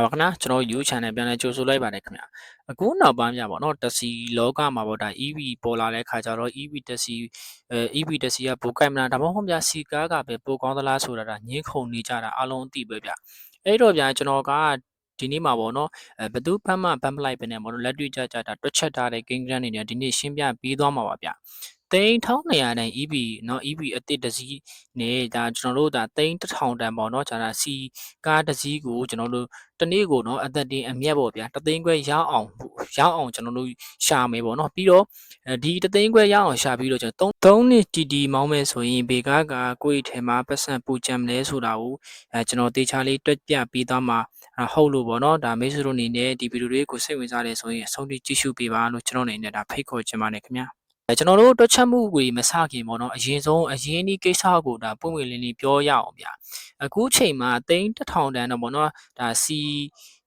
ပါခင်ဗျာကျွန်တော် YouTube channel ပြန်လဲကြိုဆိုလိုက်ပါတယ်ခင်ဗျာအခုနောက်ပိုင်းပြပါတော့တစီလောကမှာပေါ့ဒါ EV ပေါ်လာတဲ့ခါကျတော့ EV တစီEV တစီကပိုကိုက်မလားဒါမှမဟုတ်ပြစီကားကပဲပိုကောင်းသလားဆိုတာဒါညင်းခုန်နေကြတာအလုံးအသိပဲဗျအဲ့တော့ဗျာကျွန်တော်ကဒီနေ့မှာပေါ့နော်ဘသူဖမ်းမှဖမ်းမလိုက်ပဲနဲ့ပေါ့နော်လက်တွေ့ကြကြတာတွက်ချက်ထားတဲ့ game plan တွေနဲ့ဒီနေ့ရှင်းပြပေးသွားမှာပါဗျသိန်း1200တန် EV เนาะ EV အသစ်တစ်စီးနဲ့ဒါကျွန်တော်တို့ဒါသိန်း1000တန်ပေါ့เนาะဒါစီကားတစ်စီးကိုကျွန်တော်တို့တနေ့ကိုเนาะအသက်တင်အမြတ်ပေါ့ဗျာတသိန်းခွဲရအောင်ကျွန်တော်တို့ရှာမယ်ပေါ့เนาะပြီးတော့ဒီတသိန်းခွဲရအောင်ရှာပြီးတော့ကျွန်တော်3နှစ်တီတီမောင်းမယ်ဆိုရင်ဘေကားကကိုယ့်ထဲမှာပတ်စံပူကြံမလဲဆိုတာကိုကျွန်တော်တေချာလေးတွက်ပြပေးသွားမှာဟုတ်လို့ပေါ့เนาะဒါမိတ်ဆွေတို့အနေနဲ့ဒီဗီဒီယိုလေးကိုစိတ်ဝင်စားတယ်ဆိုရင်အဆုံးထိကြည့်ရှုပေးပါလို့ကျွန်တော်အနေနဲ့ဒါဖိတ်ခေါ်ချင်ပါတယ်ခင်ဗျာကျွန်တော်တို့တွက်ချက်မှုတွေမစခင်ပေါ့နော်အရင်ဆုံးအရင်ဒီကိစ္စကိုဒါပွင့်ပွင့်လင်းလင်းပြောရအောင်ဗျအခုချိန်မှာသိန်း1000တန်တော့ပေါ့နော်ဒါစ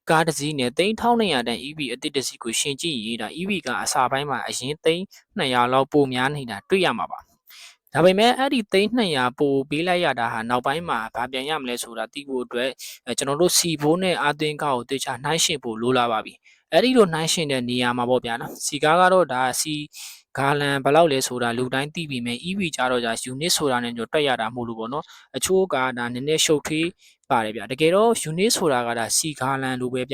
ီကားတစ်စီးနဲ့သိန်း1200တန် EV အသစ်တစ်စီးကိုရှင်ကြည့်ရင်ဒါ EV ကအစာပိုင်းမှာအရင်သိန်း200လောက်ပိုများနေတာတွေ့ရမှာပါဒါပေမဲ့အဲ့ဒီသိန်း200ပိုပေးလိုက်ရတာဟာနောက်ပိုင်းမှာဗာပြန်ရမလဲဆိုတာသိဖို့အတွက်ကျွန်တော်တို့စီဘိုးနဲ့အာသင်ကားကိုတေချာနှိုင်းရှင်ဖို့လိုလာပါပြီအဲ့ဒီလိုနှိုင်းရှင်တဲ့နေရာမှာပေါ့ဗျာနော်စီကားကတော့ဒါစီဂါလန်ဘယ်လောက်လဲဆိုတာလူတိုင်းသိပြီမဲ့ EV ကြတော့じゃ unit ဆိုတာနဲ့ညတွက်ရတာမဟုတ်လို့ပေါ့နော်အချို့ကဒါနည်းနည်းရှုပ်ထွေးပါတယ်ဗျတကယ်တော့ unit ဆိုတာကဒါစီဂါလန်လိုပဲဗျ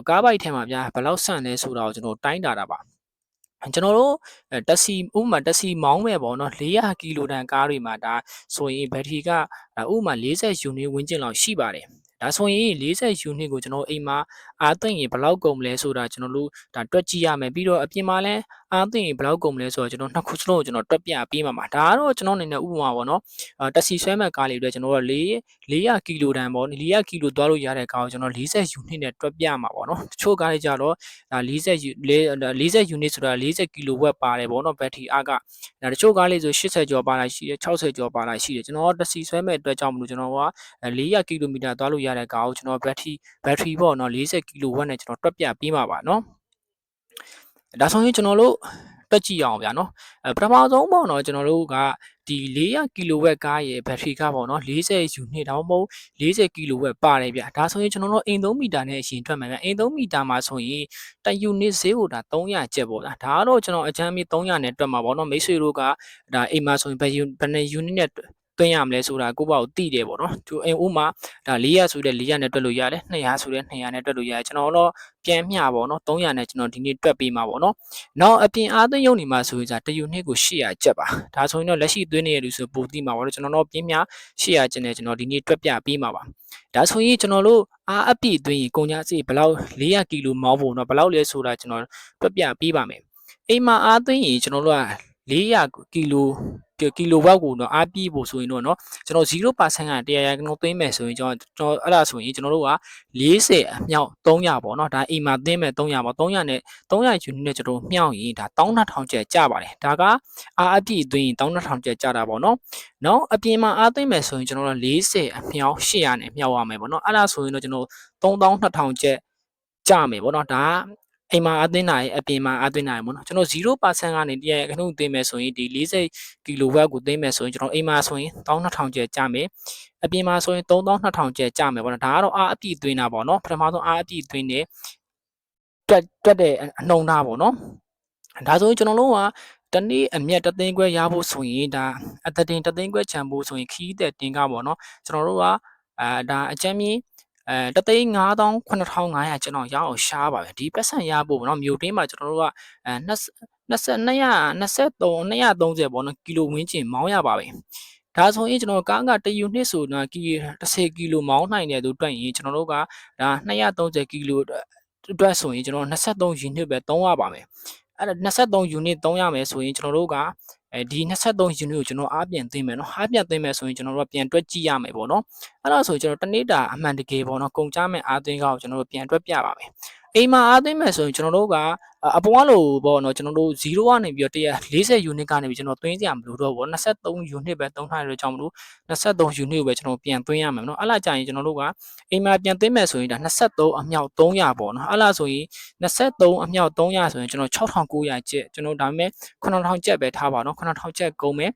ကားဘိုက်ထဲမှာဗျဘယ်လောက်ဆန့်လဲဆိုတာကိုကျွန်တော်တိုင်းတာပါကျွန်တော်တို့တက်စီဥမာတက်စီမောင်းမဲ့ပေါ့နော်400ကီလိုတန်ကားတွေမှာဒါဆိုရင်ဘက်ထရီကဥမာ40 unit ဝန်းကျင်လောက်ရှိပါတယ်ဒါဆိုရင်40 unit ကိုကျွန်တော်အိမ်မှာအားသိမ့်ရင်ဘယ်လောက်ကုန်မလဲဆိုတာကျွန်တော်တို့ဒါတွက်ကြည့်ရမယ်ပြီးတော့အပြင်မှာလည်းအားသိမ့်ရင်ဘယ်လောက်ကုန်မလဲဆိုတော့ကျွန်တော်နှစ်ခုစလုံးကိုကျွန်တော်တွက်ပြပေးမှာပါဒါကတော့ကျွန်တော်အနေနဲ့ဥပမာပေါ့နော်တက်စီဆွဲမဲ့ကားလေးတွေကျွန်တော်တို့400ကီလိုတန်ပေါ့400ကီလိုသွားလို့ရတဲ့ကားကိုကျွန်တော်40 unit နဲ့တွက်ပြမှာပေါ့နော်တချို့ကားတွေကြတော့ဒါ40 unit ဆိုတာ40ကီလိုဝက်ပါတယ်ပေါ့နော်ဘက်ထရီအားကဒါတချို့ကားလေးဆို80ကျော်ပါလိုက်ရှိတယ်60ကျော်ပါလိုက်ရှိတယ်ကျွန်တော်တက်စီဆွဲမဲ့အတွက်ကြောင့်မလို့ကျွန်တော်က400ကီလိုမီတာသွားလို့ရတဲ့ကားကိုကျွန်တော်ဘက်ထရီပေါ့နော်40ကီလိုဝက်နဲ့ကျွန်တော်တွက်ပြပေးမှာပါနော်ဒါဆိုရင်ကျွန်တော်တို့တွက်ကြည့်အောင်ဗျာနော်ပထမဆုံးပေါ့နော်ကျွန်တော်တို့ကဒီ400ကီလိုဝက်ကားရဲ့ဘက်ထရီကပေါ့နော်40 unit တောင်မဟုတ်40ကီလိုဝက်ပါတယ်ဗျဒါဆိုရင်ကျွန်တော်တို့အိမ်3မီတာနဲ့အရင်ထွက်မှာဗျအိမ်3မီတာမှာဆိုရင်1 unit ဈေးကိုဒါ300ကျပ်ပေါ့ဗျာဒါကတော့ကျွန်တော်အချမ်းမီ300နဲ့တွက်မှာပေါ့နော်မိတ်ဆွေတို့ကဒါအိမ်မှာဆိုရင်ဘယ်နှ unit နဲ့သွင်းရမလဲဆိုတာကိုပေါ့သိတယ်ပေါ့နော်သူဥမာဒါ400ဆိုတဲ့400နဲ့တွက်လို့ရတယ်200ဆိုတဲ့200နဲ့တွက်လို့ရတယ်ကျွန်တော်တော့ပြန်မျှပေါ့နော်300နဲ့ကျွန်တော်ဒီနေ့တွက်ပေးမှာပေါ့နော်နောက်အပြင်အားသွင်းရုံနေမှာဆိုရင်တယူနှစ်ကို800ကျပ်ပါဒါဆိုရင်တော့လက်ရှိသွင်းနေရလို့ဆိုပိုသိမှာပေါ့နော်ကျွန်တော်တော့ပြင်းမျှ800ကျပ်နဲ့ကျွန်တော်ဒီနေ့တွက်ပြပေးမှာပါဒါဆိုရင်ကျွန်တော်တို့အားအပြည့်သွင်းရင်ကုန်ကြစီဘယ်လောက်400ကီလိုမောင်းဖို့နော်ဘယ်လောက်လဲဆိုတာကျွန်တော်တွက်ပြပေးပါမယ်အိမ်မှာအားသွင်းရင်ကျွန်တော်တို့က400ကီလိုဝက်ကိုတော့အားပြည့်ဖို့ဆိုရင်တော့เนาะကျွန်တော်0%က100ရာခိုင်နှုန်းသွင်းမယ်ဆိုရင်ကျွန်တော်အဲ့ဒါဆိုရင်ကျွန်တော်တို့က40အမြောက်300ပေါ့เนาะဒါအိမ်မှာသွင်းမယ်300ပေါ့300နဲ့300 unit နဲ့ကျွန်တော်မြှောက်ရင်ဒါ12000ကျပ်ကျပါတယ်ဒါကအားအပြည့်သွင်းရင်12000ကျပ်ကျတာပေါ့เนาะနောက်အပြင်မှာအားသွင်းမယ်ဆိုရင်ကျွန်တော်တို့40အမြောက်800နဲ့မြှောက်ရမယ်ပေါ့เนาะအဲ့ဒါဆိုရင်တော့ကျွန်တော်32000ကျပ်ကျမယ်ပေါ့เนาะဒါအိမ်မှာအသွင်းနိုင်အပြင်မှာအသွင်းနိုင်ပေါ့နော်ကျွန်တော်0%ကနေ100ရာခိုင်နှုန်းသွင်းမယ်ဆိုရင်ဒီ40ကီလိုဝက်ကိုသွင်းမယ်ဆိုရင်ကျွန်တော်အိမ်မှာဆိုရင်12000ကျပ်ကျမယ်အပြင်မှာဆိုရင်32000ကျပ်ကျမယ်ပေါ့နော်ဒါကတော့အားအပြည့်သွင်းတာပေါ့နော်ပထမဆုံးအားအပြည့်သွင်းတဲ့တွက်တဲ့အနှုံသားပေါ့နော်ဒါဆိုရင်ကျွန်တော်တို့ကတနေ့အမြတ်3သိန်းခွဲရဖို့ဆိုရင်ဒါအသက်တင်3သိန်းခွဲချန်ဖို့ဆိုရင်ခီးတဲ့တင်ကားပေါ့နော်ကျွန်တော်တို့ကဒါအချမ်းမြင့်3,59,500ကျွန်တော်ရအောင်ရှားပါပဲဒီပတ်စံရဖို့ပေါ့နော်မြို့တင်းမှာကျွန်တော်တို့က230ပေါ့နော်ကီလိုဝန်းကျင်မောင်းရပါပဲဒါဆိုရင်ကျွန်တော်ကားကတယူနှစ်ဆိုတော့10ကီလိုမောင်းနိုင်တဲ့သူတွက်ရင်ကျွန်တော်တို့ကဒါ230ကီလိုအတွက်ဆိုရင်ကျွန်တော်23 unit ပဲသုံးရပါမယ်အဲ့ဒါ23 unit သုံးရမယ်ဆိုရင်ကျွန်တော်တို့ကဒီ23 unit ကိုကျွန်တော်အားပြန်သိမ်းမယ်နော်အားပြန်သိမ်းမယ်ဆိုရင်ကျွန်တော်တို့ပြန်တွက်ကြည့်ရမယ်ပေါ့နော်အဲ့ဒါဆိုကျွန်တော်တနေ့တာအမှန်တကယ်ပေါ့နော်ကုန်ကြမဲ့အားသွင်းကောက်ကျွန်တော်တို့ပြန်တွက်ပြပါမယ်အိမ်မှာအားသွင်းမယ်ဆိုရင်ကျွန်တော်တို့ကအပေါ်ကလို့ပေါ့နော်ကျွန်တော်တို့0ကနေပြီးတော့140 unit ကနေပြီးကျွန်တော်သွင်းကြမလို့တော့ပေါ့23 unit ပဲသုံးထားရတဲ့ကြောင့်မလို့23 unit ကိုပဲကျွန်တော်ပြန်သွင်းရမယ်နော်အဲ့လားကြာရင်ကျွန်တော်တို့ကအိမ်မှာပြန်သွင်းမယ်ဆိုရင်ဒါ23အမြောက်300ပေါ့နော်အဲ့လားဆိုရင်23အမြောက်300ဆိုရင်ကျွန်တော်6900ကျပ်ကျွန်တော်ဒါပေမဲ့9000ကျပ်ပဲထားပါနော်9000ကျပ်ကုန်မယ်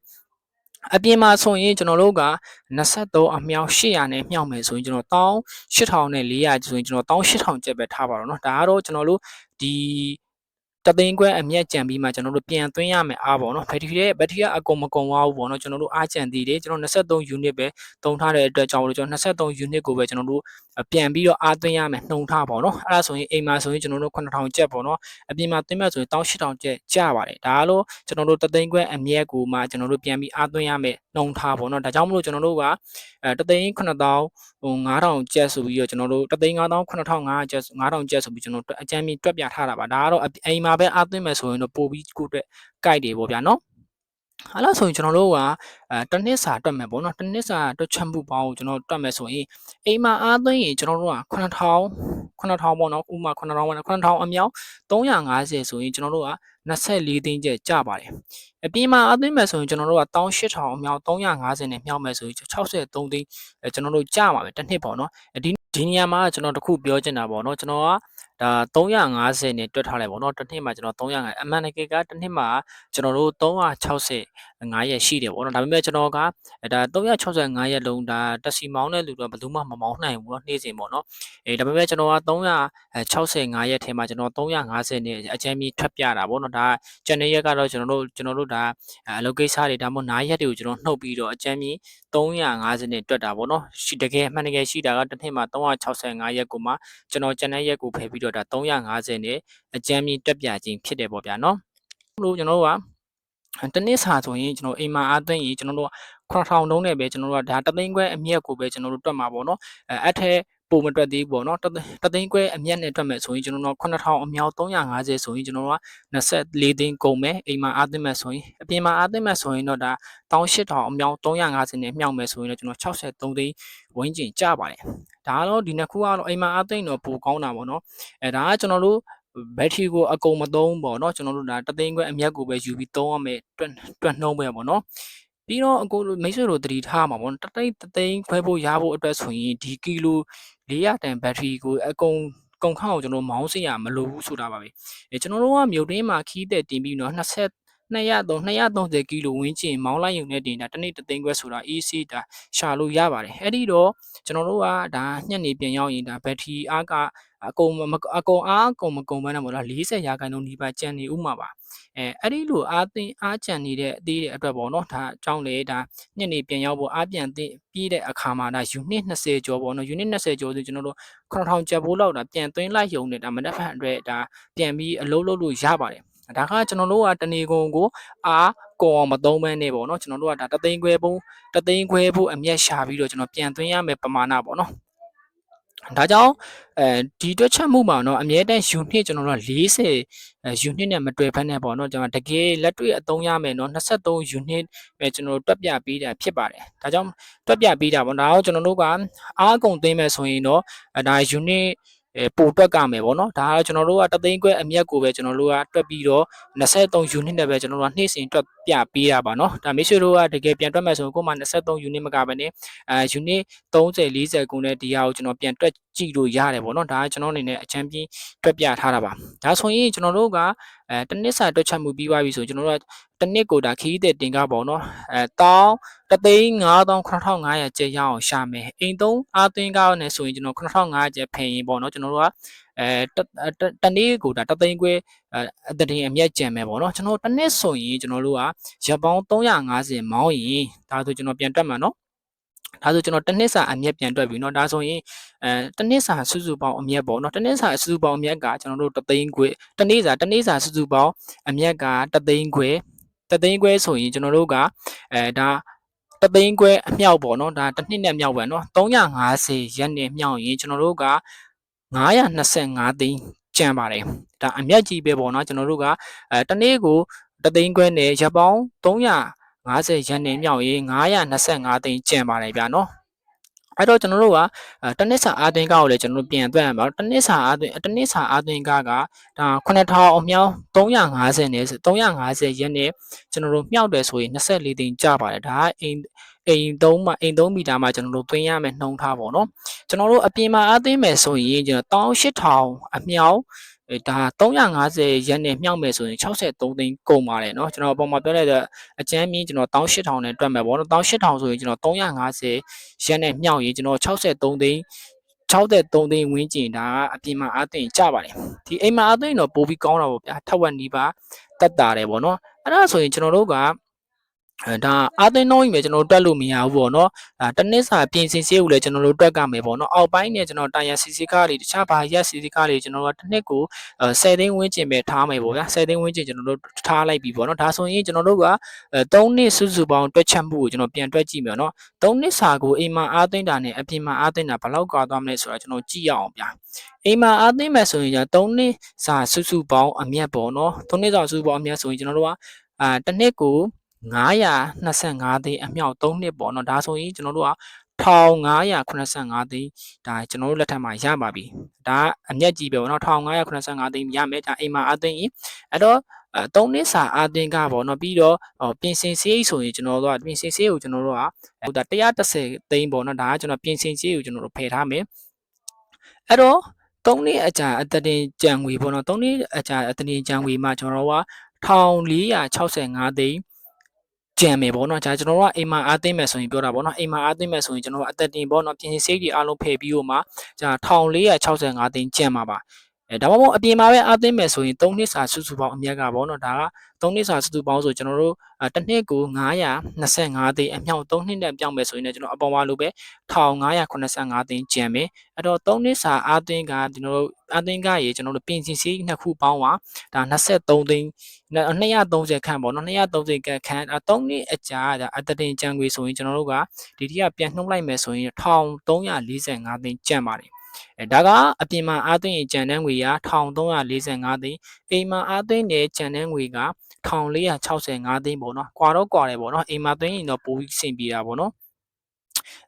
အပြင်မှာဆိုရင်ကျွန်တော်တို့က23အမြောက်800နဲ့မြောက်မယ်ဆိုရင်ကျွန်တော်18400ဆိုရင်ကျွန်တော်18000ကျပ်ပဲထားပါတော့เนาะဒါကတော့ကျွန်တော်တို့ဒီတသိန်းခွဲအမြတ်ကြံပြီးမှကျွန်တော်တို့ပြန်သွင်းရမယ်အားပေါ့နော်ဘက်ထရီကအကုန်မကုန်သွားဘူးပေါ့နော်ကျွန်တော်တို့အားကြံသေးတယ်ကျွန်တော်23 unit ပဲသုံးထားတဲ့အတွက်ကြောင့်ကျွန်တော်23 unit ကိုပဲကျွန်တော်တို့ပြန်ပြီးတော့အားသွင်းရမယ်နှုံထားပေါ့နော်အဲ့ဒါဆိုရင်အိမ်မှာဆိုရင်ကျွန်တော်တို့9000ကျပ်ပေါ့နော်အပြင်မှာသွင်းမဲ့ဆိုရင်18000ကျပ်ကျပါတယ်ဒါကတော့ကျွန်တော်တို့တသိန်းခွဲအမြတ်ကိုမှကျွန်တော်တို့ပြန်ပြီးအားသွင်းရမယ်နှုံထားပေါ့နော်ဒါကြောင့်မလို့ကျွန်တော်တို့ကတသိန်း9000 9000ကျပ်ဆိုပြီးတော့ကျွန်တော်တို့တသိန်း9500ကျပ်9000ကျပ်ဆိုပြီးကျွန်တော်အကြမ်းမြင့်တွက်ပြထားတာပါဒါကတော့အိမ်မှာပဲအားသွင်းမယ်ဆိုရင်တော့ပို့ပြီးကိုယ့်အတွက်ကြိုက်တယ်ပေါ့ဗျာနော်အဲ့လိုဆိုရင်ကျွန်တော်တို့ကတစ်နှစ်စာတွက်မယ်ပေါ့နော်တစ်နှစ်စာတွက်ချက်မှုပေါင်းကိုကျွန်တော်တွက်မယ်ဆိုရင်အိမ်မှာအားသွင်းရင်ကျွန်တော်တို့က9000ပေါ့နော်ဥမာ9000ပေါ့နော်9000အမြောက်350ဆိုရင်ကျွန်တော်တို့က24သိန်းကျပ်ကျပါတယ်အပြင်မှာအသွင်းမယ်ဆိုရင်ကျွန်တော်တို့က18000အမြောက်350နဲ့မြောက်မယ်ဆိုရင်63သိန်းကျွန်တော်တို့ကျမှာပဲတစ်နှစ်ပေါ့နော်ဒီနေရာမှာကျွန်တော်တခုပြောချင်တာပေါ့နော်ကျွန်တော်ကဒါ350နဲ့တွက်ထားလိုက်ပေါ့နော်တစ်နှစ်မှာကျွန်တော်350အမှန်တကယ်ကတစ်နှစ်မှာကျွန်တော်တို့365ရက်ရှိတယ်ပေါ့နော်ဒါပေမဲ့ကျွန်တော်ကဒါ365ရက်လုံးဒါတက်စီမောင်းတဲ့လူတော့ဘယ်သူမှမမောင်းနိုင်ဘူးเนาะနေ့စဉ်ပေါ့နော်ဒါပေမဲ့ကျွန်တော်က365ရက်ထဲမှာကျွန်တော်350နဲ့အကြမ်းကြီးထွက်ပြတာပေါ့နော်ဒါကျန်တဲ့ရက်ကတော့ကျွန်တော်တို့ဒါအလုပ်ကိစ္စတွေဒါမှမဟုတ်နားရက်တွေကိုကျွန်တော်နှုတ်ပြီးတော့အကြမ်းကြီး350နဲ့တွက်တာပေါ့နော်တကယ်အမှန်တကယ်ရှိတာကတစ်နှစ်မှာ365ရက်ကိုမှကျွန်တော်ကျန်တဲ့ရက်ကိုဖယ်ပြီးတော့ဒါ350နဲ့အကြမ်းကြီးတွက်ပြခြင်းဖြစ်တယ်ပေါ့ဗျာနော်လို့ကျွန်တော်တို့ကတနေ့စာဆိုရင်ကျွန်တော်အိမ်မှာအားသွင်းရင်ကျွန်တော်တို့9000လုံးနဲ့ပဲကျွန်တော်တို့ကဒါတသိန်းခွဲအမြတ်ကိုပဲကျွန်တော်တို့တွက်မှာပေါ့နော်အဲ့ထက်ပုံမတွက်သေးဘူးပေါ့နော်တသိန်းခွဲအမြတ်နဲ့တွက်မယ်ဆိုရင်ကျွန်တော်တို့9000အမြောက်350ဆိုရင်ကျွန်တော်တို့က24သိန်းကုန်မယ်အိမ်မှာအားသွင်းမယ်ဆိုရင်အပြင်မှာအားသွင်းမယ်ဆိုရင်တော့ဒါ18000အမြောက်350နဲ့မြောက်မယ်ဆိုရင်တော့ကျွန်တော်63သိန်းဝန်းကျင်ကျပါတယ်ဒါကတော့ဒီနှစ်ခုကတော့အိမ်မှာအားသွင်းတော့ပိုကောင်းတာပေါ့နော်ဒါကကျွန်တော်တို့ဘက်ထရီကိုအကုန်မသုံးပေါ့နော်ကျွန်တော်တို့ဒါတသိန်းခွဲအမြတ်ကိုပဲယူပြီးသုံးရမယ်တွက်နှုံးပဲပေါ့နော်ပြီးတော့အကိုမိတ်ဆွေတို့တတိထားမှာပေါ့တသိန်းခွဲဖို့ရဖို့အတွက်ဆိုရင်ဒီကီလို400တန်ဘက်ထရီကိုအကုန်ခန့်ကိုကျွန်တော်မောင်းစရာမလိုဘူးဆိုတာပါပဲကျွန်တော်တို့ကမြို့တွင်းမှာခီးတဲ့တင်ပြီးတော့230ကီလိုဝန်းကျင်မောင်းလိုက်ရုံနဲ့တင်တာတစ်နေ့တသိန်းခွဲဆိုတာ EC ဒါရှာလို့ရပါတယ်အဲ့ဒီတော့ကျွန်တော်တို့ကဒါညက်နေပြန်ရောက်ရင်ဒါဘက်ထရီအားကအကုန်မကုန်ဘဲနဲ့ပေါ့လား40%နီးပါးကျန်နေဥမှာပါအဲ့ဒီလိုအားကျန်နေတဲ့အသေးတဲ့အတွက်ပေါ့နော်ဒါအကြောင်းလေဒါညက်နေပြန်ရောက်ဖို့အားပြန်ပြီးတဲ့အခါမှာဒါ unit 20ကျော်ပေါ့နော် unit 20ကျော်ဆိုကျွန်တော်တို့9000ကျပ်ဖို့လောက်ဒါပြန်သွင်းလိုက်ရုံနဲ့ဒါမနက်ဖြန်အတွက်ဒါပြန်ပြီးအလုပ်လုပ်လို့ရပါတယ်ဒါကကျွန်တော်တို့ကတနေကုန်ကိုအားကောအောင်မသုံးဘဲနဲ့ပေါ့နော်ကျွန်တော်တို့ကဒါတသိန်းခွဲဖို့အမျက်ရှာပြီးတော့ကျွန်တော်ပြန်သွင်းရမယ်ပမာဏပေါ့နော်ဒါကြောင့်ဒီတွက်ချက်မှုမှာတော့အမြဲတမ်း unit ကျွန်တော်တို့40 unit နဲ့မတွေ့ဘဲနဲ့ပေါ့နော်ကျွန်တော်တကယ်လက်တွေ့အသုံးရမယ်နော်23 unit ပဲကျွန်တော်တို့တွက်ပြပေးတာဖြစ်ပါတယ်ဒါကြောင့်တွက်ပြပေးတာပေါ့ဒါတော့ကျွန်တော်တို့ကအားကုန်သိမ်းမယ်ဆိုရင်တော့ဒါ unit ပိုတွက်ကမယ်ပေါ့နော်ဒါကတော့ကျွန်တော်တို့ကတသိန်းခွဲအမြတ်ကိုပဲကျွန်တော်တို့ကတွက်ပြီးတော့23 unit နဲ့ပဲကျွန်တော်တို့ကနှိမ့်စဉ်တွက်ပြပေးရပါနော်ဒါမိတ်ဆွေတို့ကတကယ်ပြန်တွက်မယ်ဆိုရင်ကိုယ်မှ23 unit မကဘဲနဲ့unit 30 40ကိုနဲ့ဒီဟာကိုကျွန်တော်ပြန်တွက်ကြည့်လို့ရတယ်ပေါ့နော်ဒါကကျွန်တော်အနေနဲ့အချမ်းပြင်းတွက်ပြထားတာပါဒါဆိုရင်ကျွန်တော်တို့ကတနစ်စာတွက်ချက်မှုပြီးသွားပြီဆိုကျွန်တော်တို့ကတနစ်ကိုဒါခီးတဲ့တင်ကားပေါ့နော်1,59,500ကျပ်ရအောင်ရှာမယ်အိမ်သုံးအားသွင်းကားနဲ့ဆိုရင်ကျွန်တော်9,500ကျပ်ဖယ်ရင်ပေါ့နော်ကျွန်တော်တို့ကတနေ့ကိုဒါတသိန်းခွဲအတရင်အမြတ်ကျန်မယ်ပေါ့နော်ကျွန်တော်တနစ်ဆိုရင်ကျွန်တော်တို့ကရက်ပေါင်း350မောင်းရင်ဒါဆိုကျွန်တော်ပြန်တွက်မှာနော်ဒါဆိုကျွန်တော်တနစ်စာအမြတ်ပြန်တွက်ပြီเนาะဒါဆိုရင်တနစ်စာစုစုပေါင်းအမြတ်ပေါ့เนาะတနစ်စာစုစုပေါင်းအမြတ်ကကျွန်တော်တို့တသိန်းခွဲတနေ့စာစုစုပေါင်းအမြတ်ကတသိန်းခွဲဆိုရင်ကျွန်တော်တို့ကဒါတသိန်းခွဲအမြောက်ပေါ့เนาะဒါတစ်နှစ်နဲ့မြောက်ပဲเนาะ350ရက်နဲ့မြောက်ရင်ကျွန်တော်တို့က925သိန်းကျန်ပါတယ်ဒါအမြတ်ကြီးပဲပေါ့เนาะကျွန်တော်တို့ကတနေ့ကိုတသိန်းခွဲနဲ့ရက်ပေါင်း350ရက်နေမြောက်ရေး925သိန်းကျန်ပါတယ်ဗျာနော်အဲ့တော့ကျွန်တော်တို့ကတနစ်စာအားသွင်းကားကိုလည်းကျွန်တော်တို့ပြန်သွင်းရမှာတနစ်စာအားသွင်းကားကဒါ9000အမြောက်350နဲ့350ရက်နဲ့ကျွန်တော်တို့မြောက်တယ်ဆိုရင်24သိန်းကျပါတယ်ဒါကအိမ်3မီတာမှာကျွန်တော်တို့သွင်းရမယ်နှုံးထားပေါ့နော်ကျွန်တော်တို့အပြင်မှာအားသွင်းမယ်ဆိုရင်ကျွန်တော်18000အမြောက် ဒါ350ရက်နဲ့မြောက်မယ်ဆိုရင်63သိန်းကုန်ပါတယ်เนาะကျွန်တော်အပေါ်မှာပြောလိုက်တဲ့အကျန်းမြင့်ကျွန်တော်18000နဲ့တွက်မယ်ပေါ့နော်18000ဆိုရင်ကျွန်တော်350ရက်နဲ့မြောက်ရင်ကျွန်တော်63သိန်း63သိန်းဝန်းကျင်ဒါကအပြင်မှာအသိကြပါတယ်ဒီအိမ်မှာအသိတော့ပို့ပြီးကောင်းတာပေါ့ဗျာထက်ဝက်နီးပါတက်တာတယ်ပေါ့နော်အဲ့ဒါဆိုရင်ကျွန်တော်တို့ကဒါအာသိန်းနှုံးကြီးပဲကျွန်တော်တို့တွက်လို့မရဘူးပေါ့နော်တနစ်စာပြင်ဆင်ဆေးကိုလည်းကျွန်တော်တို့တွက်ကမယ်ပေါ့နော်အောက်ပိုင်းနဲ့ကျွန်တော်တာယာစီစီကားတွေတခြားဘာရက်စီစီကားတွေကျွန်တော်တို့တစ်နှစ်ကို10သိန်းဝန်းကျင်ပဲထားမယ်ပေါ့ဗျာ10သိန်းဝန်းကျင်ကျွန်တော်တို့ထားလိုက်ပြီပေါ့နော်ဒါဆိုရင်ကျွန်တော်တို့က3နှစ်စုစုပေါင်းတွက်ချက်မှုကိုကျွန်တော်ပြန်တွက်ကြည့်မယ်နော်3နှစ်စာကိုအိမ်မှာအာသိန်းတာနဲ့အပြင်မှာအာသိန်းတာဘယ်လောက်ကွာသွားမလဲဆိုတာကျွန်တော်ကြည့်ရအောင်ဗျာအိမ်မှာအာသိန်းမယ်ဆိုရင်じゃ3နှစ်စာစုစုပေါင်းအမြတ်ပေါ့နော်3နှစ်စာစုစုပေါင်းအမြတ်ဆိုရင်ကျွန်တော်တို့ကတစ်နှစ်ကို925သိန်းအမြောက်3နှစ်ပေါ့နော်ဒါဆိုရင်ကျွန်တော်တို့က1585သိန်းဒါကျွန်တော်တို့လက်ထက်မှာရပါပြီဒါအမျက်ကြီးပဲပေါ့နော်1585သိန်းရမယ်ဒါအိမ်မှာအသိန်းအဲ့တော့3နှစ်စာအသိန်းကပေါ့နော်ပြီးတော့ပြင်ဆင်ဆေးဆိုရင်ကျွန်တော်တို့ကပြင်ဆင်ဆေးကိုကျွန်တော်တို့ကဟိုဒါ130သိန်းပေါ့နော်ဒါကကျွန်တော်ပြင်ဆင်ဆေးကိုကျွန်တော်တို့ဖယ်ထားမယ်အဲ့တော့3နှစ်အကြာအတတင်ကြံငွေပေါ့နော်3နှစ်အကြာအတတင်ကြံငွေမှာကျွန်တော်တို့က1465သိန်းကြံမယ်ပေါ့နော်ဒါကျွန်တော်တို့ကအိမ်မှာအားသိမ်းမယ်ဆိုရင်ပြောတာပေါ့နော်အိမ်မှာအားသိမ်းမယ်ဆိုရင်ကျွန်တော်တို့အသက်တင်ပေါ့နော်ပြင်စိတ်တွေအားလုံးဖယ်ပြီးတော့မှဒါ1465သိန်းကြံမှာပါဒါမှမဟုတ်အပြင်မှာပဲအားသိမ်းမယ်ဆိုရင်3နှစ်စာစုစုပေါင်းအမြတ်ကပေါ့နော်ဒါက3နှစ်စာစုစုပေါင်းဆိုကျွန်တော်တို့တစ်နှစ်ကို925သိန်းအမြောက်3နှစ်နဲ့ပြောင်းမယ်ဆိုရင်လည်းကျွန်တော်အပေါ်မှာလိုပဲ1585သိန်းကြံမယ်အဲ့တော့3နှစ်စာအားသိမ်းကကျွန်တော်တို့အားသိမ်းကရေကျွန်တော်တို့ပြင်စီစီနှစ်ခုပေါင်းပါဒါ23သိန်း230ခန့်ပေါ့နော်230ခန့်3နှစ်အကြာအတတင်ကြံငွေဆိုရင်ကျွန်တော်တို့ကဒီတိကပြန်နှုတ်လိုက်မယ်ဆိုရင်1345သိန်းကျန်ပါတယ်ဒါကအပြင်မှာအားသိရင်ကျန်တဲ့ငွေက1345သိန်းအိမ်မှာအားသိတဲ့ကျန်တဲ့ငွေက1465သိန်းပေါ့နော်ကွာတော့ကွာတယ်ပေါ့နော်အိမ်မှာသိရင်တော့ပိုပြီးစင်ပြေတာပေါ့နော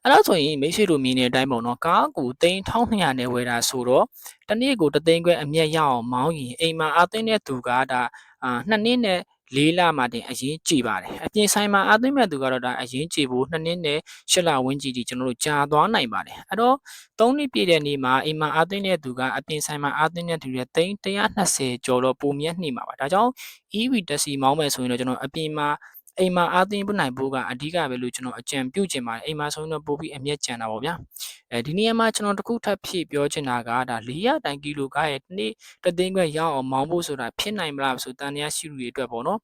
်အဲ့ဒါဆိုရင်မိတ်ဆွေတို့မြင်တဲ့အတိုင်းပေါ့နော်ကားကို1200နဲ့ဝယ်တာဆိုတော့တနေ့ကို3သိန်းခွဲအမြတ်ရအောင်မောင်းရင်အိမ်မှာအားသိတဲ့သူကဒါ2နှစ်နဲ့4လမှတင်အရင်ကြည်ပါတယ်အပြင်ဆိုင်မှာအားသိမဲ့သူကတော့ဒါအရင်ကြည်ဖို့2နှစ်နဲ့8လဝန်းကျင်ကြီးကျွန်တော်တို့ကြာသွားနိုင်ပါတယ်အဲ့တော့3နှစ်ပြည့်တဲ့နေ့မှာအိမ်မှာအားသိတဲ့သူကအပြင်ဆိုင်မှာအားသိတဲ့သူတွေ120ကျော်တော့ပုံမြတ်နှိမှာပါဒါကြောင့် EV တက်စီမောင်းမယ်ဆိုရင်တော့ကျွန်တော်အပြင်မှာအိမ်မှာအားသိပနိုင်ဖို့ကအဓိကပဲလို့ကျွန်တော်အကြံပြုချင်ပါတယ်အိမ်မှာဆိုရင်တော့ပို့ပြီးအမျက်ကြံတာပေါ့ဗျာဒီနေရာမှာကျွန်တော်တခုထပ်ဖြည့်ပြောချင်တာကဒါ400တိုင်ကီလိုကားရဲ့နေ့တသိန်းခွဲရအောင်မောင်းဖို့ဆိုတာဖြစ်နိုင်မလားဆိုတန်တရားရှိလူတွေအတွက်ပေါ့နော်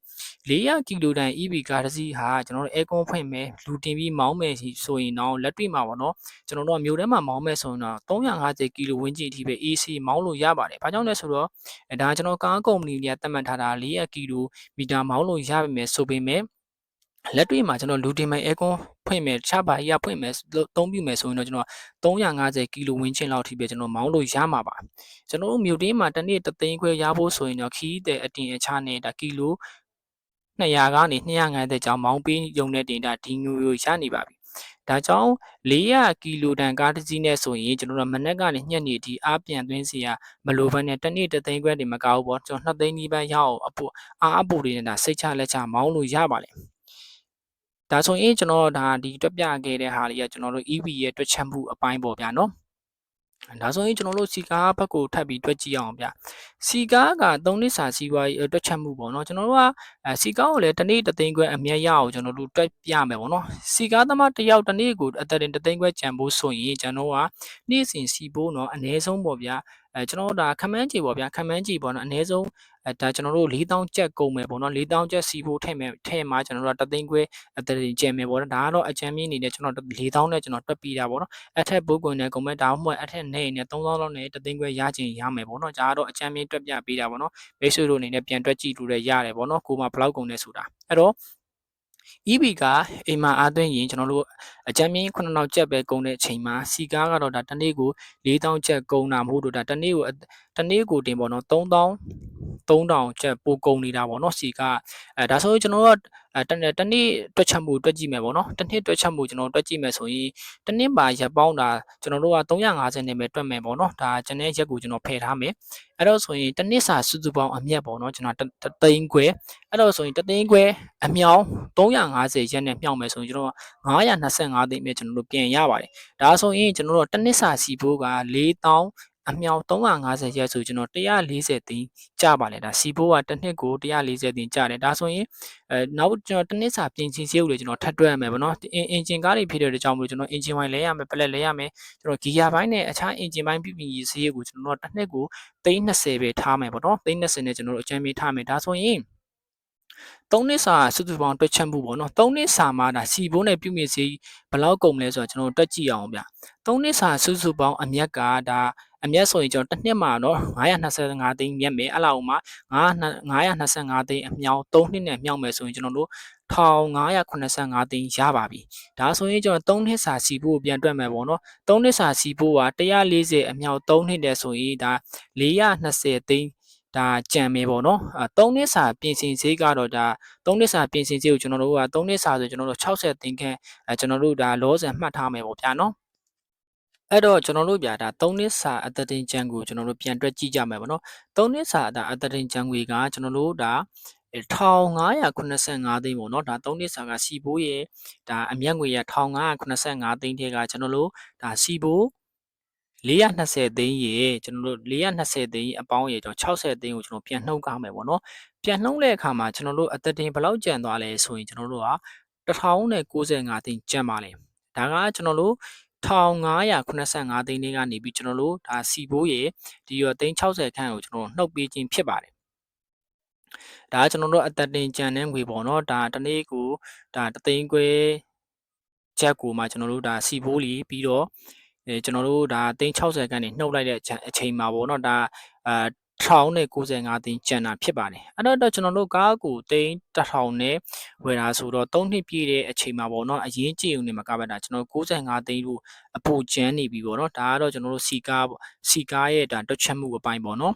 400ကီလိုတိုင် EV ကားတစ်စီးဟာကျွန်တော်တို့ air con ဖွင့်မယ်လူတင်ပြီးမောင်းမယ်ဆိုရင်တော့လက်တွေ့မှာပေါ့နော်ကျွန်တော်တို့မြို့ထဲမှာမောင်းမယ်ဆိုရင်တော့350ကီလိုဝန်းကျင်အထိပဲ AC မောင်းလို့ရပါတယ်ဘာကြောင့်လဲဆိုတော့ဒါကျွန်တော်ကားကုမ္ပဏီတွေကသတ်မှတ်ထားတာ400ကီလိုမီတာမောင်းလို့ရပါမယ်ဆိုပေမဲ့လက်တွေ့မှာကျွန်တော်လူတင်မဲ့ air con ဖွင့်မယ်တခြားဘာကြီးကဖွင့်မယ်သုံးပြမယ်ဆိုရင်တော့ကျွန်တော်350ကီလိုဝန်းကျင်လောက်ထိပဲကျွန်တော်မောင်းလို့ရမှာပါကျွန်တော်တို့မြို့တင်းမှာတစ်နေ့3သိန်းခွဲရဖို့ဆိုရင်တော့ခီးတဲ့အတင်အခြားနဲ့ဒါကီလို200ကနေ250ကျောင်းမောင်းပေးရုံနဲ့တင်ဒါဒီငွေကိုရနေပါပြီဒါကြောင့်400ကီလိုတန်ကားတစ်စီးနဲ့ဆိုရင်ကျွန်တော်တို့မနက်ကနေညနေထိအားပြန်သွင်းစီရမလိုဘဲနဲ့တစ်နေ့3သိန်းခွဲတင်မကောက်ဘူးပေါ့ကျွန်တော်2သိန်းနီးပါးရအောင်အပူတွေနဲ့ဒါစိတ်ချလက်ချမောင်းလို့ရပါလေဒါဆိုရင်ကျွန်တော်ဒါဒီတွက်ပြခဲ့တဲ့ဟာလေးကကျွန်တော်တို့ EV ရဲ့တွက်ချက်မှုအပိုင်းပေါ့ဗျာနော်ဒါဆိုရင်ကျွန်တော်တို့စီကားဘက်ကိုထပ်ပြီးတွက်ကြည့်အောင်ဗျစီကားက3နှစ်စာစီးပွားရေးတွက်ချက်မှုပေါ့နော်ကျွန်တော်တို့ကစီကားကိုလည်းတစ်နေ့3သိန်းခွဲအမြတ်ရအောင်ကျွန်တော်တို့တွက်ပြမယ်ပေါ့နော်စီကားသမားတစ်ယောက်တစ်နေ့ကိုအသက်တင်3သိန်းခွဲကျန်ဖို့ဆိုရင်ကျွန်တော်ကနေ့စဉ်စီဖို့နော်အနည်းဆုံးပေါ့ဗျာကျွန်တော်တို့ဒါခမန်းကြီးပေါ့ဗျာခမန်းကြီးပေါ့နော်အနည်းဆုံးဒါကျွန်တော်တို့4000ကျပ်ကုန်မယ်ပေါ့နော်4000ကျပ်စီဖို့ထည့်မှာကျွန်တော်တို့က3သိန်းခွဲအသက်တင်ကျန်မယ်ပေါ့နော်ဒါကတော့အချမ်းမြင့်နေတယ်ကျွန်တော်4000နဲ့ကျွန်တော်တွက်ပြီးတာပေါ့နော်အထက်ဘုတ်ကွန်နဲ့ကုန်မဲ့ဒါမှမဟုတ်အထက်နဲ့3000လောက်နဲ့3သိန်းခွဲရချင်ရမယ်ပေါ့နော်ဒါကတော့အချမ်းမြင့်တွက်ပြပေးတာပေါ့နော်မိတ်ဆွေတို့အနေနဲ့ပြန်တွက်ကြည့်လို့လည်းရတယ်ပေါ့နော်ကိုမှဘလောက်ကုန်လဲဆိုတာအဲ့တော့EV ကအိမ်မှာအားသွင်းရင်ကျွန်တော်တို့အကြမ်းမြင့်9000ကျပ်ပဲကုန်တဲ့အချိန်မှာစီကားကတော့ဒါတစ်နေ့ကို4000ကျပ်ကုန်တာမဟုတ်တော့ဒါတစ်နေ့ကိုတင်ပေါ့နော်3000ကျပ်ပိုကုန်နေတာပေါ့နော်စီကားဒါဆိုရင်ကျွန်တော်တို့တနေ့တွက်ချက်မှုတွက်ကြည့်မယ်ပေါ့နော်တစ်နှစ်တွက်ချက်မှုကျွန်တော်တွက်ကြည့်မယ်ဆိုရင်တစ်နှစ်ပါရက်ပေါင်းတာကျွန်တော်တို့က350နဲ့ပဲတွက်မယ်ပေါ့နော်ဒါကျွန်တဲ့ရက်ကိုကျွန်တော်ဖယ်ထားမယ်အဲ့တော့ဆိုရင်တစ်နှစ်စာစုစုပေါင်းအမြတ်ပေါ့နော်ကျွန်တော်သိန်းခွဲအဲ့တော့ဆိုရင်3သိန်းခွဲအမြောင်း350ရက်နဲ့မြောက်မယ်ဆိုရင်ကျွန်တော်925သိန်းပဲကျွန်တော်တို့ပြန်ရပါတယ်ဒါဆိုရင်ကျွန်တော်တို့တစ်နှစ်စာစီဖို့က4000 အမြောက်350ရက်ဆိုကျွန်တော်140သိန်းကျပါလေဒါစီဘိုးကတစ်နှစ်ကို140သိန်းကျတယ်ဒါဆိုရင်နောက်ကျွန်တော်တစ်နှစ်စာပြင်ဆင်စရိတ်ကိုလည်းကျွန်တော်ထပ်တွက်ရမယ်ပေါ့နော်အင်ဂျင်ကားတွေဖြစ်တဲ့ကြောင့်မလို့ကျွန်တော်အင်ဂျင်ဝိုင်လဲရမယ်ပလက်လဲရမယ်ကျွန်တော်ဂီယာပိုင်းနဲ့အခြားအင်ဂျင်ပိုင်းပြည်စရိတ်ကိုကျွန်တော်တစ်နှစ်ကို320ပဲထားမယ်ပေါ့နော်320နဲ့ကျွန်တော်တို့အကြမ်းပေးထားမယ်ဒါဆိုရင်3နှစ်စာစုစုပေါင်းတွက်ချက်မှုပေါ့နော်3နှစ်စာမှာဒါစီဘိုးနဲ့ပြုမြင့်စီဘယ်လောက်ကုန်လဲဆိုတော့ကျွန်တော်တွက်ကြည့်အောင်ဗျ3နှစ်စာစုစုပေါင်းအမြက်ကဒါအမြတ်ဆိုရင်ကျွန်တော်တစ်နှစ်မှာတော့925သိန်းမြတ်မယ်အဲ့လောက်မှာ925သိန်းအမြောက်3နှစ်နဲ့မြောက်မယ်ဆိုရင်ကျွန်တော်တို့1585သိန်းရပါပြီဒါဆိုရင်ကျွန်တော်3နှစ်စာစီဘိုးကိုပြန်တွက်မယ်ပေါ့နော်3နှစ်စာစီဘိုးက140အမြောက်3နှစ်တဲ့ဆိုရင်ဒါ420သိန်းဒါကြံမယ်ပေါ့နော်3နှစ်စာပြင်ဆင်ဈေးကတော့ဒါ3နှစ်စာပြင်ဆင်ဈေးကိုကျွန်တော်တို့က3နှစ်စာဆိုကျွန်တော်တို့60သိန်းခန့်ကျွန်တော်တို့ဒါလောဆန်မှတ်ထားမယ်ပေါ့ဗျာနော်အဲ့တော့ကျွန်တော်တို့ဗျာဒါ3နှစ်စာအသက်တင်ကြံကိုကျွန်တော်တို့ပြန်တွက်ကြည့်ကြမယ်ပေါ့နော်3နှစ်စာဒါအသက်တင်ကြံငွေကကျွန်တော်တို့ဒါ1585သိန်းပေါ့နော်ဒါ3နှစ်စာကစီဘိုးရဲ့ဒါအမြတ်ငွေရ1585သိန်းထဲကကျွန်တော်တို့ဒါစီဘိုး420သိန်းရေကျွန်တော်တို့420သိန်းအပေါင်းရေကျွန်တော်60သိန်းကိုကျွန်တော်ပြန်နှုတ်ကားမယ်ပေါ့နော်ပြန်နှုတ်တဲ့အခါမှာကျွန်တော်တို့အသက်တင်ဘယ်လောက်ကျန်သွားလဲဆိုရင်ကျွန်တော်တို့က1095သိန်းကျန်ပါလေဒါကကျွန်တော်တို့1585သိန်းလေးကနေပြီးကျွန်တော်တို့ဒါစီဘိုးရေဒီရောသိန်း60ခန့်ကိုကျွန်တော်နှုတ်ပေးခြင်းဖြစ်ပါတယ်ဒါကကျွန်တော်တို့အသက်တင်ကြံတဲ့ငွေပေါ့နော်ဒါတနေ့ကိုဒါ3သိန်းခွဲချက်ကိုမှကျွန်တော်တို့ဒါစီဘိုးလီပြီးတော့ကျွန်တော်တို့ဒါသိန်း60ခန့်နေနှုတ်လိုက်တဲ့အချိန်မှာပေါ့နော်ဒါ1095သိန်းကျန်တာဖြစ်ပါတယ်အဲ့တော့ကျွန်တော်တို့ကားကိုသိန်း1000နဲ့ဝယ်တာဆိုတော့3နှစ်ပြည့်တဲ့အချိန်မှာပေါ့နော်အရင်ကြည့်ုံနေမှာကပတ်တာကျွန်တော်95သိန်းလို့အပူကျန်းနေပြီပေါ့နော်ဒါကတော့ကျွန်တော်တို့စီကားရဲ့ဒါတွက်ချက်မှုအပိုင်းပေါ့နော်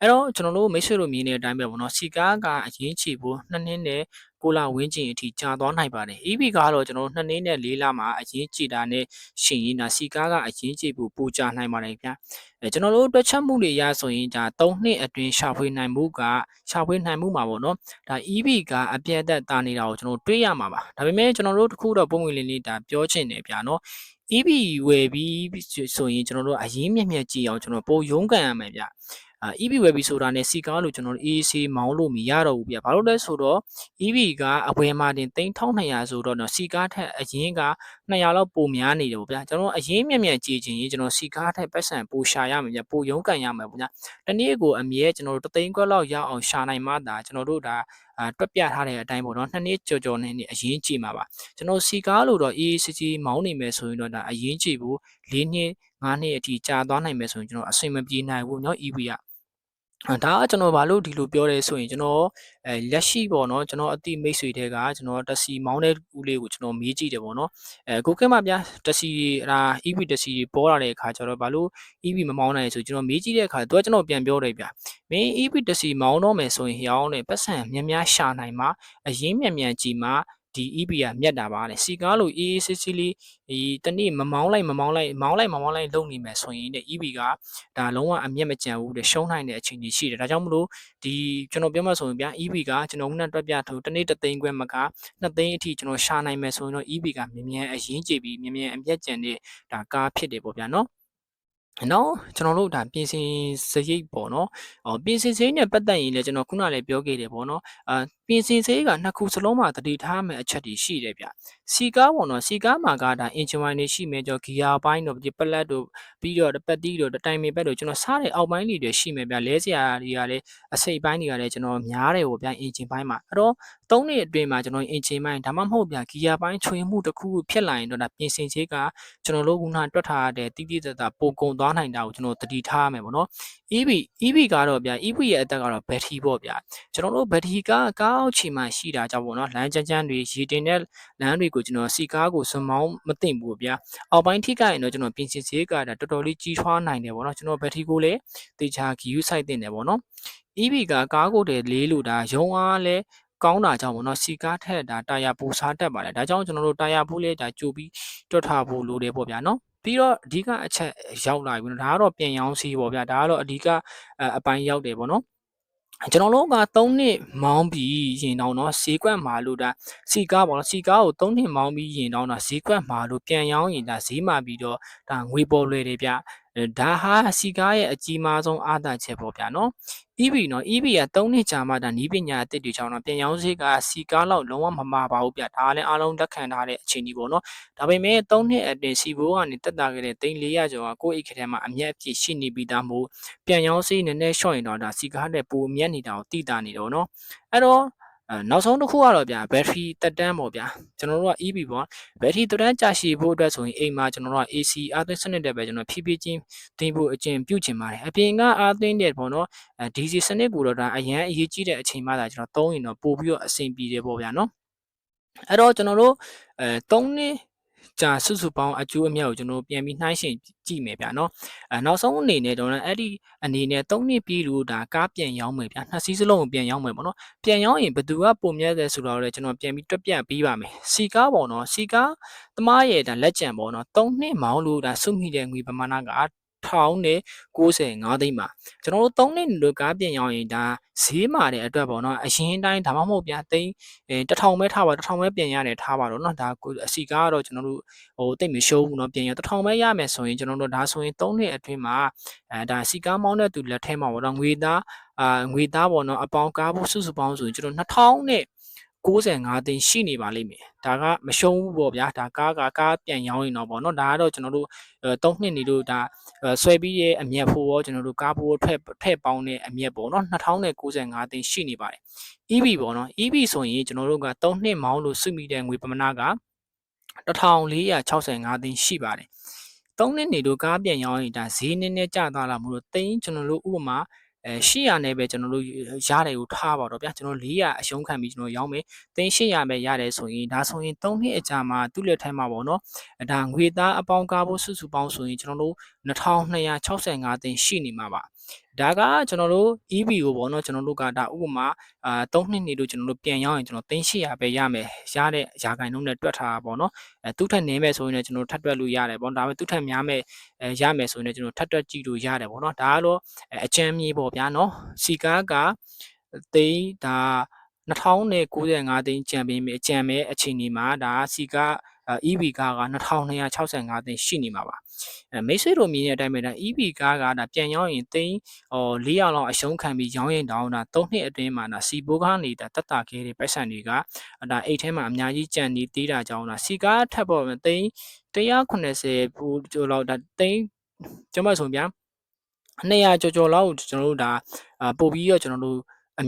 အဲ့တော့ကျွန်တော်တို့မိတ်ဆွေတို့မြင်တဲ့အတိုင်းပဲပေါ့နော်စီကားကအရင်ချီဖို့2နှစ်နဲ့6လဝန်းကျင်အထိကြာသွားနိုင်ပါတယ် EV ကတော့ကျွန်တော်တို့2နှစ်နဲ့4လမှာအရင်ချီတာနဲ့ရှင်ရင်ဒါစီကားကအရင်ချီဖို့ပိုကြာနိုင်ပါတယ်ဗျာကျွန်တော်တို့တွက်ချက်မှုတွေရဆိုရင်ဒါ3နှစ်အတွင်းရှာဖွေနိုင်မှုမှာပေါ့နော်ဒါ EV ကအပြည့်အသက်တာနေတာကိုကျွန်တော်တွေးရမှာပါဒါပေမဲ့ကျွန်တော်တို့တခုတော့ပုံမှန်လေးဒါပြောချင်တယ်ဗျာနော် EV ဝယ်ပြီးဆိုရင်ကျွန်တော်တို့အရင်မြက်ကြည့်အောင်ကျွန်တော်ပိုရုန်းကန်ရမယ်ဗျEV ဝယ်ပြီးဆိုတာနဲ့စီကားလို့ကျွန်တော်တို့ AC မောင်းလို့မရတော့ဘူးဗျဘာလို့လဲဆိုတော့ EV ကအဝယ်မှာတင်3200ဆိုတော့စီကားထက်အရင်က200လောက်ပိုများနေတယ်ပေါ့ဗျာကျွန်တော်အရင်မြက်ကြည့်ခြင်းကျွန်တော်စီကားထက်ပတ်စံပိုရှာရမယ်ဗျပိုရုန်းကန်ရမယ်ပေါ့ဗျာတနေ့ကိုအမြဲကျွန်တော်တို့3သိန်းခွဲလောက်ရအောင်ရှာနိုင်မှသာကျွန်တော်တို့ဒါတွက်ပြထားတဲ့အတိုင်းပေါ့နော်2နှစ်ကြော်နဲ့အရင်ကြည့်မှာပါကျွန်တော်စီကားလို့တော့ AACC မောင်းနေမယ်ဆိုရင်တော့ဒါအရင်ကြည့်ဖို့4နှစ်5နှစ်အထိကြာသွားနိုင်မယ်ဆိုရင်ကျွန်တော်အဆင်မပြေနိုင်ဘူးเนาะ EV ကဒါကကျွန်တော်ဘာလို့ဒီလိုပြောရဲဆိုရင်ကျွန်တော်လက်ရှိပေါ့နော်ကျွန်တော်အတိမိတ်ဆွေတွေကကျွန်တော်တက်စီမောင်းတဲ့ဦးလေးကိုကျွန်တော်မေးကြည့်တယ်ပေါ့နော်ကိုကဲမဗျာတက်စီဒါ EV တက်စီပေါ်လာတဲ့အခါကျတော့ဘာလို့ EV မမောင်းနိုင်ဆိုကျွန်တော်မေးကြည့်တဲ့အခါသူကကျွန်တော်ပြန်ပြောတယ်ဗျာမင်း EV တက်စီမောင်းတော့မယ်ဆိုရင်ဟျောင်းနဲ့ပတ်စံများရှာနိုင်မှာအရင်မြန်ကြည့်မှာဒီ EV ကမြတ်တာပါလေစီကားလို့အေးစစ်စစ်လေးဒီတနေ့မမောင်းလိုက်လုပ်နေမယ်ဆိုရင်တဲ့ EV ကဒါလုံးဝအမျက်မကြံဘူးတဲ့ရှုံးနိုင်တဲ့အခြေအနေရှိတယ်ဒါကြောင့်မလို့ဒီကျွန်တော်ပြောမှဆိုရင်ဗျာ EV ကကျွန်တော်ခုနတွက်ပြထိုးတနေ့3သိန်းခွဲမက2သိန်းအထိကျွန်တော်ရှာနိုင်မယ်ဆိုရင်တော့ EV ကမြန်အရင်ကြည့်ပြီးမြန်အမျက်ကြံတဲ့ဒါကားဖြစ်တယ်ပေါ့ဗျာနော်နော်ကျွန်တော်တို့ဒါပြင်ဆင်စရိတ်ပေါ့နော်ပြင်ဆင်စရိတ်နဲ့ပတ်သက်ရင်လည်းကျွန်တော်ခုနလည်းပြောခဲ့တယ်ပေါ့နော်ပြင်ဆင်စရိတ်ကနှစ်ခုစလုံးမှာတတိထားမယ်အချက်တွေရှိတယ်ဗျစီကားပေါ့နော်စီကားမှာကဒါအင်ဂျင်ဝိုင်တွေရှိမယ်ကြောဂီယာပိုင်းတို့ပလက်တို့ပြီးတော့ပတ်တီးတို့တိုင်မင်ဘက်တို့ကျွန်တော်စားတဲ့အောက်ပိုင်းတွေရှိမယ်ဗျလဲစရာတွေကလည်းအစိပ်ပိုင်းတွေကလည်းကျွန်တော်များတယ်ပေါ့ဗျအင်ဂျင်ပိုင်းမှာအဲ့တော့3နှစ်အတွင်းမှာကျွန်တော်အင်ဂျင်ပိုင်းဒါမှမဟုတ်ဗျဂီယာပိုင်းချွေမှုတစ်ခုဖြစ်လာရင်တော့ဒါပြင်ဆင်စရိတ်ကကျွန်တော်တို့ခုနတွက်ထားတဲ့တိတိကျကျပိုကုန်သွားနိုင်တာကိုကျွန်တော်တတိထားရမယ်ပေါ့နော် EV ကတော့ဗျာ EV ရဲ့အသက်ကတော့ဘက်ထရီပေါ့ဗျာကျွန်တော်တို့ဘက်ထရီကားအောက်ခြေမှာရှိတာကြောင့်ပေါ့နော်လမ်းကြမ်းတွေရေတင်တဲ့လမ်းတွေကိုကျွန်တော်စီကားကိုစွန်မောင်းမသိမ့်ဘူးဗျာအောက်ပိုင်းထိခိုက်ရင်တော့ကျွန်တော်ပြင်ဆင်စရိတ်ကဒါတော်တော်လေးကြီးထွားနိုင်တယ်ပေါ့နော်ကျွန်တော်ဘက်ထရီကိုလည်းတေချာဂီယူဆိုင်တင်တယ်ပေါ့နော် EV ကားကိုတည်းလေးလို့ဒါရုံအားလဲကောင်းတာကြောင့်ပေါ့နော်စီကားထက်ဒါတာယာပူစားတက်ပါတယ်ဒါကြောင့်ကျွန်တော်တို့တာယာပူလေးဒါကြိုပြီးတွတ်ထားဖို့လိုတယ်ပေါ့ဗျာနော်ပြီးတော့အဓိကအချက်ရောက်လာပြီနော်ဒါကတော့ပြန်ရောင်းစီးပေါ့ဗျာဒါကတော့အဓိကအပိုင်းရောက်တယ်ပေါ့နော်ကျွန်တော်တို့က3နှစ်မောင်းပြီးရင်တော့เนาะဈေးကွက်မှာလို့ဒါစီကားပေါ့နော်စီကားကို3နှစ်မောင်းပြီးရင်တော့ဈေးကွက်မှာလို့ပြန်ရောင်းရင်ဒါဈေးမှာပြီးတော့ဒါငွေပေါ်လွယ်တယ်ဗျ ဒါဟာစီကားရဲ့အကြီးမားဆုံးအားသာချက်ပေါ့ဗျာနော် EV နော် EV က3နှစ်ကြာမှဒါနီးပညာအသစ်တွေကြောင့်တော့ပြန်ရောင်းဈေးကစီကားလောက်လုံးဝမမှာပါဘူးဗျဒါလည်းအားလုံးလက်ခံထားတဲ့အခြေအနေပေါ့နော်ဒါပေမဲ့3နှစ်အတွင်းစီဘိုးကနေတက်တာခဲ့တဲ့3,400ကျော်ကကိုယ့်အိတ်ခထဲမှာအမျက်အပြည့်ရှိနေပြီးသားမို့ပြန်ရောင်းဈေးနည်းနည်းလျှော့ရင်တော့ဒါစီကားတဲ့ပိုအမျက်နေတာကိုတိတာနေတော့နော်အဲ့တော့နောက်ဆုံးတစ်ခုကတော့ဗျာဘက်ထရီတက်တန်းပေါ့ဗျာကျွန်တော်တို့က EV ပေါ့ဘက်ထရီတက်တန်းကြာရှည်ဖို့အတွက်ဆိုရင်အိမ်မှာကျွန်တော်တို့က AC အားသွင်းစနစ်တဲ့ပဲကျွန်တော်ဖြည်းဖြည်းချင်းတင်ဖို့အကျင့်ပြုချင်ပါတယ်အပြင်ကအားသွင်းတဲ့ပေါ့နော်DC စနစ်ကိုတော့ဒါအရန်အရေးကြီးတဲ့အချိန်မှသာကျွန်တော်သုံးရင်တော့ပို့ပြီးတော့အဆင်ပြေတယ်ပေါ့ဗျာနော်အဲ့တော့ကျွန်တော်တို့3နှစ်ကြာစုစုပေါင်းအကျိုးအမြတ်ကိုကျွန်တော်ပြန်ပြီးနှိုင်းယှဉ်ကြည့်မယ်ဗျာနော်နောက်ဆုံးအနေနဲ့တော့အဲ့ဒီအနေနဲ့3နှစ်ပြီးလို့ဒါကားပြန်ရောင်းမယ်ဗျာနှစ်စီးစလုံးကိုပြန်ရောင်းမယ်ပေါ့နော်ပြန်ရောင်းရင်ဘယ်သူကပုံမြဲတယ်ဆိုတော့လည်းကျွန်တော်ပြန်ပြီးတွက်ပြပေးပါမယ်စီကားပေါ့နော်စီကားသမားရဲ့ဒါလက်ကျန်ပေါ့နော်3နှစ်မောင်းလို့ဒါစုမိတဲ့ငွေပမာဏက1095သိန်းပါကျွန်တော်တို့3နှစ်လို့ကားပြန်ရောင်းရင်ဒါဈေးမာတဲ့အတွက်ပေါ့နော်အရင်တိုင်းဒါမှမဟုတ်ဗျာသိန်း1000ပဲထားပါ1000ပဲပြန်ရတယ်ထားပါတော့เนาะဒါအစီကားကတော့ကျွန်တော်တို့တိတ်မရှုံးဘူးเนาะပြန်ရ1000ပဲရမယ်ဆိုရင်ကျွန်တော်တို့ဒါဆိုရင်3နှစ်အတွင်းမှာဒါစီကားမောင်းတဲ့သူလက်ထဲမှာပေါ့နော်ငွေသားပေါ့နော်အပေါင်းကားဖို့စုစုပေါင်းဆိုရင်ကျွန်တော်2000နဲ့95သိန်းရှိနေပါလိမ့်မယ်ဒါကမရှုံးဘူးပေါ့ဗျာဒါကားပြန်ရောင်းရင်တော့ပေါ့နော်ဒါကတော့ကျွန်တော်တို့3နှစ်နေလို့ဒါဆွဲပြီးရဲ့အမြတ်ဖို့ရောကျွန်တော်တို့ကားဖို့ထည့်ပေါင်းတဲ့အမြတ်ပေါ့နော်2095သိန်းရှိနေပါတယ် EV ပေါ့နော် EV ဆိုရင်ကျွန်တော်တို့က3နှစ်မောင်းလို့စုမိတဲ့ငွေပမာဏက1465သိန်းရှိပါတယ်3နှစ်နေလို့ကားပြန်ရောင်းရင်ဒါဈေးနည်းနည်းကျသွားလာမှုလို့သိန်းကျွန်တော်တို့ဥပမာ800နဲ့ပဲကျွန်တော်တို့ရတယ်ကိုထားပါတော့ဗျာကျွန်တော်400အရှုံးခံပြီးကျွန်တော်ရောင်းမယ်သိန်း800ပဲရတယ်ဆိုရင်ဒါဆိုရင်3နှစ်အကြာမှာသူ့လက်ထဲမှာပေါ့နော်ဒါငွေသားအပေါင်းကားဖို့စုစုပေါင်းဆိုရင်ကျွန်တော်တို့2265သိန်းရှိနေမှာပါဒါကကျွန်တော်တို့ EV ကိုပေါ့နော်ကျွန်တော်တို့ကဒါဥပမာ3နှစ်နေလို့ကျွန်တော်တို့ပြန်ရောင်းရင်ကျွန်တော်သိန်း800ပဲရမယ်ရတဲ့ရာခိုင်နှုန်းနဲ့တွက်ထားတာပေါ့နော်သူ့ထက်နည်းမဲ့ဆိုရင်လည်းကျွန်တော်ထပ်တွက်လို့ရတယ်ပေါ့ဒါပေမဲ့သူ့ထက်များမဲ့ရမယ်ဆိုရင်လည်းကျွန်တော်ထပ်တွက်ကြည့်လို့ရတယ်ပေါ့နော်ဒါကတော့အချမ်းမြေးပေါ့ဗျာနော်စီကားကသိန်းဒါ2095သိန်းကြံပေးမယ်ကြံမဲ့အချိန်ဒီမှာဒါစီကားEV ကားက2265သိန်းရှိနေမှာပါမိတ်ဆွေတို့မြင်တဲ့အတိုင်းပဲဒါ EV ကားကဒါပြန်ရောင်းရင်သိန်း400လောက်အရှုံးခံပြီးရောင်းရင်တောင်းဒါ3နှစ်အတွင်းမှာဒါစီဘိုးကားနေတာတက်တာခဲတဲ့ပိုက်ဆံတွေကဒါအိတ်ထဲမှာအများကြီးကြံနေသေးတာကြောင့်ဒါစီကားထပ်ပေါ်သိန်း180ဘူးကျော်လောက်ဒါသိန်းကျွန်မဆိုဗျာ200ကျော်လောက်ကိုကျွန်တော်တို့ဒါပို့ပြီးတော့ကျွန်တော်တို့အ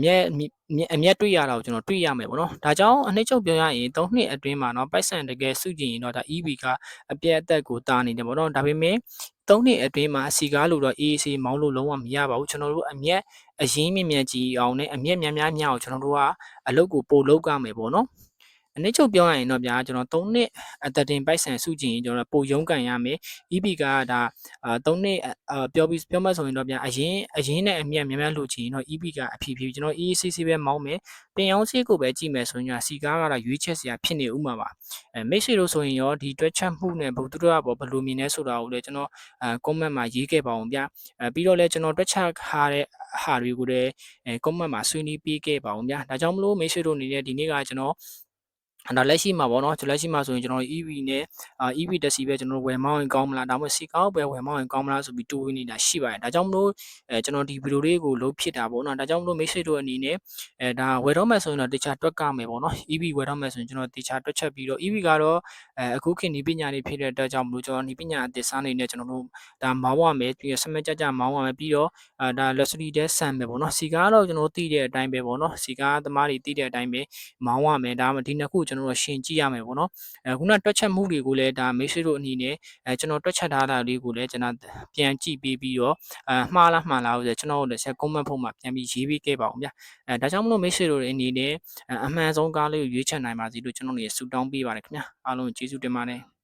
မျက်တွေ့ရတာကိုကျွန်တော်တွေ့ရမယ်ပေါ့နော်ဒါကြောင့်အနှစ်ချုပ်ပြောရရင်3နှစ်အတွင်းမှာเนาะပိုက်ဆံတကယ်စုကြည့်ရင်တော့ဒါ EV ကအပြည့်အသက်ကိုတာနေတယ်ပေါ့နော်ဒါပေမဲ့3နှစ်အတွင်းမှာအစီကားလို့တော့ AC မောင်းလို့လုံးဝမရပါဘူးကျွန်တော်တို့အရင်မြင့်ကြီးအောင်နဲ့အမြက်များအောင်ကျွန်တော်တို့ကအလုပ်ကိုပို့လုပ်ကြမယ်ပေါ့နော်အနည်းချုပ်ပြောရရင်တော့ဗျာကျွန်တော်3နှစ်အသက်တင်ပိုက်ဆံစုကြည့်ရင်ကျွန်တော်ပိုရုံးကန်ရမယ် EB ကဒါ3နှစ်ပြောမှဆိုရင်တော့ဗျာအရင်နဲ့အမြတ်များလို့ချင်ရင်တော့ EB ကအဖြည်းဖြည်းကျွန်တော် EACC ပဲမောင်းမယ်တင်ရောင်းဆေးကိုပဲကြည့်မယ်ဆိုရင်စီကားကတော့ရွေးချက်စရာဖြစ်နေဥမှာပါမိတ်ဆွေတို့ဆိုရင်ရောဒီတွက်ချက်မှုနဲ့ဘုသူတို့ကဘယ်လိုမြင်လဲဆိုတာကိုလည်းကျွန်တော်comment မှာရေးခဲ့ပါအောင်ဗျာပြီးတော့လည်းကျွန်တော်တွက်ချက်ထားတဲ့ဟာတွေကိုလည်းcomment မှာဆွေးနွေးပေးခဲ့ပါအောင်ဗျာဒါကြောင့်မလို့မိတ်ဆွေတို့အနေနဲ့ဒီနေ့ကကျွန်တော်ဒါလက်ရှိမှာပေါ့နော်လက်ရှိမှာဆိုရင်ကျွန်တော် EV နဲ့EV တက်စီပဲကျွန်တော်ဝယ်မောင်းရင်ကောင်းမလားဒါမှမဟုတ်စီကောက်ပဲဝယ်မောင်းရင်ကောင်းမလားဆိုပြီးတွေးနေတာရှိပါတယ်ဒါကြောင့်မလို့ကျွန်တော်ဒီဗီဒီယိုလေးကိုလုပ်ဖြစ်တာပေါ့နော်ဒါကြောင့်မလို့မိတ်ဆွေတို့အနေနဲ့ဒါဝယ်တော့မယ်ဆိုရင်တော့တခြားတွက်ကမယ်ပေါ့နော် EV ဝယ်တော့မယ်ဆိုရင်ကျွန်တော်တခြားတွက်ချက်ပြီးတော့ EV ကတော့အခုခေတ်ဒီပညာတွေဖြစ်တဲ့အတွက်ကြောင့်မလို့ကျွန်တော်ဒီပညာအသစ်စားနေနဲ့ကျွန်တော်တို့ဒါမောင်းရမယ်ပြီးတော့စမက်ကြမောင်းရမယ်ပြီးတော့ဒါ luxury တဲ့ဆန်ပဲပေါ့နော်စီကားတော့ကျွန်တော်သိတဲ့အတိုင်းပဲပေါ့နော်စီကားသမားတွေသိတဲ့အတိုင်းပဲမောင်းရမယ်ဒါမှဒီနှစ်ခုကျွန်တော်တို့ရှင်ကြည့်ရမယ်ပေါ့နော်ခုနတွက်ချက်မှုတွေကိုလည်းဒါမိတ်ဆွေတို့အနေနဲ့ကျွန်တော်တွက်ချက်ထားတာလေးကိုလည်းကျွန်တော်ပြန်ကြည့်ပြီးတော့မှားလားလို့ဆိုကျွန်တော်တို့လည်း comment ဖို့မှာပြန်ပြီးရေးပေးခဲ့ပါအောင်ဗျာဒါကြောင့်မလို့မိတ်ဆွေတို့အနေနဲ့အမှန်ဆုံးကားလေးကိုရွေးချယ်နိုင်ပါစေလို့ကျွန်တော်တို့ဆုတောင်းပေးပါတယ်ခင်ဗျာအားလုံးကျေးဇူးတင်ပါတယ်